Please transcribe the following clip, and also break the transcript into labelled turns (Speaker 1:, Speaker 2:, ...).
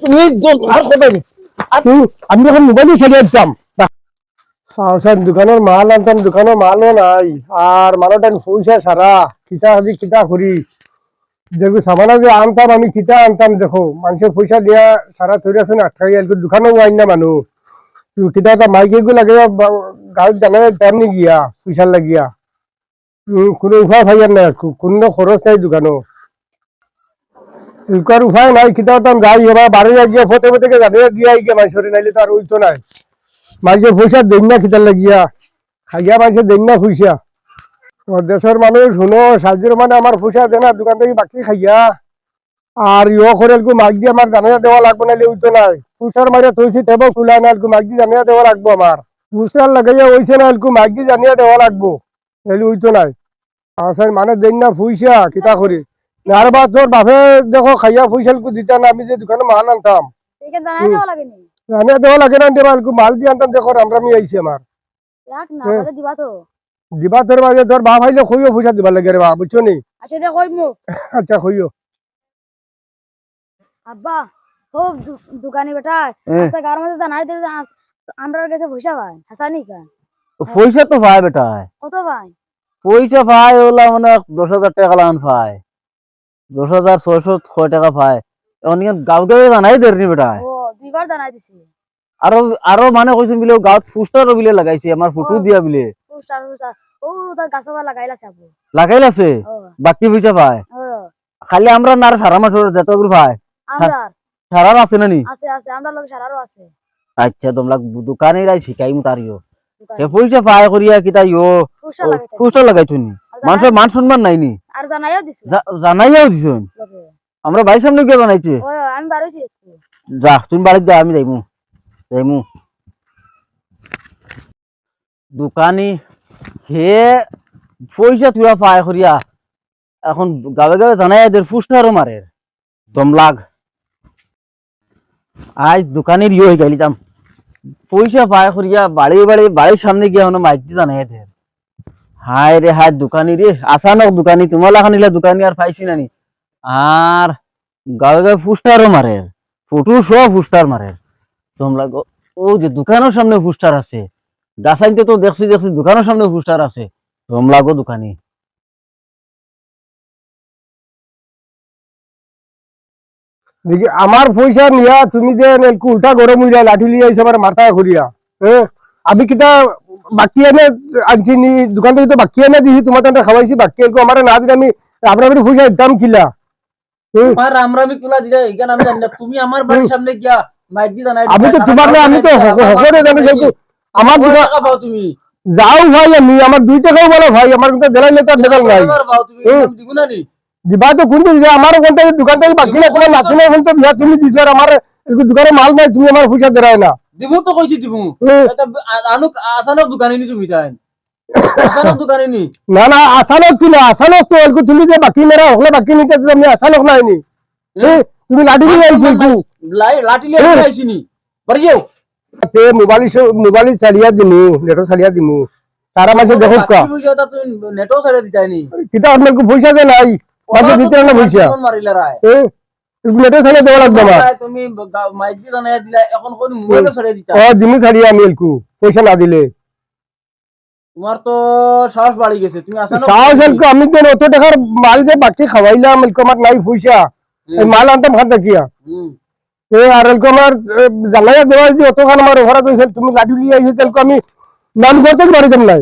Speaker 1: তুমি আর কথা আমি এখন মোবাইল ছেড়ে দিতাম সাউসান দোকানের মাল আনতাম দোকানের মালও নাই আর মালটা পয়সা সারা খিটা হাবি খিটা করি দেখো সামানা যে আনতাম আমি খিটা আনতাম দেখো মানুষের পয়সা দিয়া সারা থই আছে না আটকাই দোকানেও আইন না মানুষ খিটা একটা মাইকে গো লাগে গাঁত জানা তেমনি গিয়া পয়সার লাগিয়া কোনো উপায় ভাইয়ার নাই কোনো খরচ নাই দোকানও উকার উপায় নাই খিটা তাম যাই এবার বাড়ি গিয়া ফতে ফতে জানিয়ে দিয়া গিয়া মানুষের নাইলে তো আর ওই তো নাই মানুষের পয়সা দেন না খিটার লাগিয়া খাইয়া মানুষের দেন না পয়সা দেশের মানুষ শুনো সাহায্যের মানে আমার পয়সা দেয় না দোকান থেকে বাকি খাইয়া আর ইয়ে করে মাছ দিয়ে আমার জানিয়ে দেওয়া লাগবে নাহলে ওই তো নাই পুষার মারে তৈছি তেব খুলা না মাছ দিয়ে জানিয়ে দেওয়া লাগবো আমার পুষার লাগাইয়া হয়েছে না মাছ দিয়ে জানিয়ে দেওয়া লাগবো নাহলে ওই তো নাই আর মানে দেন না পয়সা কিতা করি আর বা তোর বাপে দেখো খাইয়া পয়সা দিতা না আমি যে দোকানে মাল আনতাম জানিয়ে দেওয়া লাগে না দেবা মাল দিয়ে আনতাম দেখো রামরামি আইছে আমার দিবা তোর বাজে তোর বাপ আইলে কইও পয়সা দিবা লাগে রে বা বুঝছো নি আচ্ছা কইও
Speaker 2: আব্বা ও দোকানি বেটা আজকে গার মধ্যে জানাই দে আমরা কাছে পয়সা পাই হাসানি কেন
Speaker 3: পয়সা তো পায় বেটা
Speaker 2: কত পাই
Speaker 3: পয়সা পায় ওলা মানে 10,000 টাকা লাগান পায় 10,600 টাকা পায় এখন গাঁও গাঁও জানাই দেরনি বেটা
Speaker 2: ও দুইবার জানাই দিছি
Speaker 3: আরো আরো মানে কইছেন বিলে গাঁত ফুস্টারও বিলে লাগাইছে আমার ফটো দিয়া বিলে
Speaker 2: পুস্টার ও তার গাছবা লাগাইলাছে আপু
Speaker 3: লাগাইলাছে বাকি পয়সা পায় খালি আমরা না সারা মাসের যত করে পায়
Speaker 2: আমরা
Speaker 3: সারার আছে না নি
Speaker 2: আছে আছে আমরা লোক সারারও আছে
Speaker 3: আচ্ছা তোমরা দোকানে রাই শিখাইমু তারিও হে পয়সা পায় করিয়া কিতা ইও ফুস্টার লাগাইছুনি মানুষের মান সম্মান নাই নি
Speaker 2: আর জানাইও দিছি
Speaker 3: জানাইও দিছুন আমরা বাড়ির সামনে গিয়ে জানাইছি
Speaker 2: ও আমি বাড়াইছি
Speaker 3: যা তুমি বাড়ি যা আমি যাইমু যাইমু দোকানি হে পয়সা তুলা পায় করিয়া এখন গাবে গাবে জানাই এদের ফুস্টারও মারে দমলাগ আজ দোকানের ইয়ে হয়ে গেলিতাম পয়সা পায় করিয়া বাড়ির সামনে গিয়া হনো মাইক দি জানাই এদের হায় রে হায় দোকানি রে আসানক দোকানি তোমালা খানিলা দোকানি আর পাইছি নানি আর গাবে গাবে ফুস্টারও মারে ফটো সব ফুস্টার মারে তোমরা ও যে দোকানের সামনে ফুস্টার আছে গাছাইতে তো দেখছি দোকানের সামনে ফুস্টার আছে তোমরা গো দোকানি
Speaker 1: দেখি আমার পয়সা নিয়া তুমি যে উল্টা গরম হইয়া লাঠি লিয়ে আইসে আমার মাথা ঘুরিয়া আমি কিতা বাকি এনে আনছি নি দোকান থেকে তো বাকি এনে দিছি তোমার তো খাওয়াইছি বাকি আমার না দিলে আমি আপনার পয়সা দাম কিলা
Speaker 3: তোমার রামরামি কুলা দিলে এখানে আমি জানি না তুমি আমার বাড়ির সামনে গিয়া মাইক দি জানাই
Speaker 1: আমি তো তোমার না আমি তো হকরে জানি যেহেতু আমার
Speaker 3: টাকা পাও তুমি
Speaker 1: যাও ভাই আমি আমার 2 টাকাও বলো ভাই আমার কিন্তু দেলাইলে তো দেখাল নাই
Speaker 3: তুমি দিব না নি
Speaker 1: দিবা তো কোন দিন আমার ওখান থেকে দোকান থেকে বাকি না তোমার নাচনে এখন তো তুমি দিছো আর আমার দোকানে মাল নাই তুমি আমার পয়সা দেরাই না
Speaker 3: দিব তো কইছি দিব এটা আনুক আসানক দোকানে নি তুমি তাই আসানক দোকানে নি
Speaker 1: না না আসানক কি না আসানক তো এলকো তুমি যে বাকি মেরা হলে বাকি নিতে তুমি আসানক নাই নি তুমি লাঠি নিয়ে আইছো
Speaker 3: লাঠি নিয়ে আইছি নি বাড়ি যাও
Speaker 1: তে মোবাইল চালিয়া দিমু নেটো চালিয়া দিমু তারা মাঝে দেখো কা
Speaker 3: পয়সা তো নেটো ছাড়ে দিতাই নি
Speaker 1: কিটা আপনার পয়সা দে নাই মাঝে দিতে না পয়সা
Speaker 3: মারিলা রায়
Speaker 1: নেটো চালিয়ে দেওয়া লাগবে না
Speaker 3: তুমি মাইক দি জানাই দিলা এখন কোন মোবাইল ছাড়ে দিতা
Speaker 1: দিমু চালিয়া আমি এলকো পয়সা না দিলে
Speaker 3: তোমার তো সাহস বাড়ি গেছে তুমি আসানো
Speaker 1: সাহস এলকো আমি তো অত টাকার মাল যে বাকি খাওয়াইলাম এলকো আমার নাই পয়সা এই মাল আনতাম হাত দেখিয়া আর এলকো আমার জানাইয়া দেওয়া যদি অতখান আমার ঘরে তুমি লাঠি লিয়ে আইছো এলকো আমি নাম করতে পারিতাম নাই